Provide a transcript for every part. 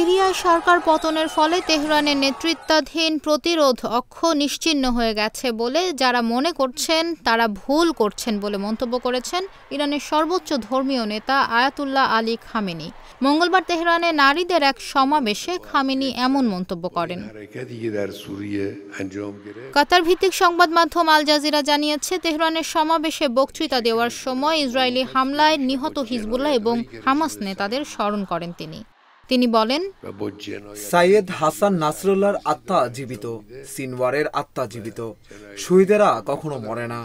সিরিয়ায় সরকার পতনের ফলে তেহরানের নেতৃত্বাধীন প্রতিরোধ অক্ষ নিশ্চিহ্ন হয়ে গেছে বলে যারা মনে করছেন তারা ভুল করছেন বলে মন্তব্য করেছেন ইরানের সর্বোচ্চ ধর্মীয় নেতা আয়াতুল্লাহ আলী খামেনি। মঙ্গলবার তেহরানে নারীদের এক সমাবেশে খামেনি এমন মন্তব্য করেন। কাতার ভিত্তিক সংবাদ মাধ্যম আল জাজিরা জানিয়েছে, তেহরানের সমাবেশে বক্তৃতা দেওয়ার সময় ইসরায়েলি হামলায় নিহত হিজবুল্লাহ এবং হামাস নেতাদের স্মরণ করেন তিনি বলেন, সাইয়েদ হাসান নাসরুল্লাহর আত্মা জীবিত, সিনওয়ারের আত্মা জীবিত, শহীদেরা কখনো মরে না।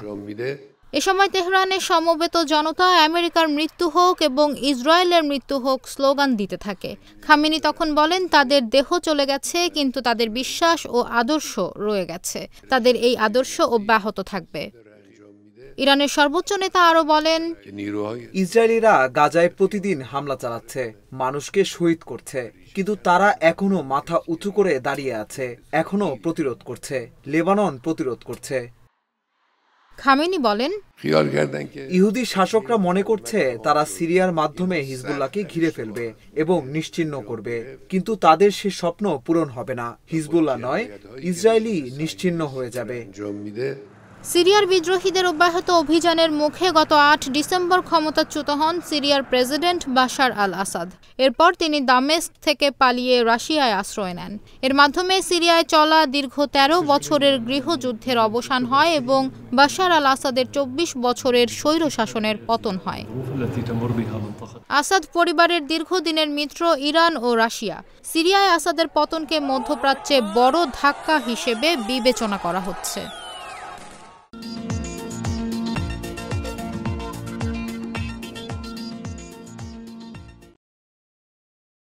এ সময় তেহরানের সমবেত জনতা আমেরিকার মৃত্যু হোক এবং ইসরায়েলের মৃত্যু হোক স্লোগান দিতে থাকে। খামেনি তখন বলেন, তাদের দেহ চলে গেছে কিন্তু তাদের বিশ্বাস ও আদর্শ রয়ে গেছে, তাদের এই আদর্শ অব্যাহত থাকবে। ইরানের সর্বোচ্চ নেতা আরও বলেন, ইসরায়েলিরা গাজায় প্রতিদিন হামলা চালাচ্ছে, মানুষকে শহীদ করছে, কিন্তু তারা এখনো মাথা উঁচু করে দাঁড়িয়ে আছে, এখনো প্রতিরোধ করছে, লেবানন প্রতিরোধ করছে। খামেনি বলেন, ইহুদি শাসকরা মনে করছে তারা সিরিয়ার মাধ্যমে হিজবুল্লাহকে ঘিরে ফেলবে এবং নিশ্চিহ্ন করবে, কিন্তু তাদের সে স্বপ্ন পূরণ হবে না। হিজবুল্লাহ নয়, ইসরায়েলি নিশ্চিহ্ন হয়ে যাবে। সিরিয়ার বিদ্রোহীদের অব্যাহত অভিযানের মুখে গত ৮ ডিসেম্বর ক্ষমতাচ্যুত হন সিরিয়ার প্রেসিডেন্ট বাশার আল আসাদ। এরপর তিনি দামেস্ক থেকে পালিয়ে রাশিয়ায় আশ্রয় নেন। এর মাধ্যমে সিরিয়ায় চলা দীর্ঘ ১৩ বছরের গৃহযুদ্ধের অবসান হয় এবং বাশার আল আসাদের ২৪ বছরের স্বৈরশাসনের পতন হয়। আসাদ পরিবারের দীর্ঘদিনের মিত্র ইরান ও রাশিয়া। সিরিয়ায় আসাদের পতনকে মধ্যপ্রাচ্যে বড় ধাক্কা হিসেবে বিবেচনা করা হচ্ছে।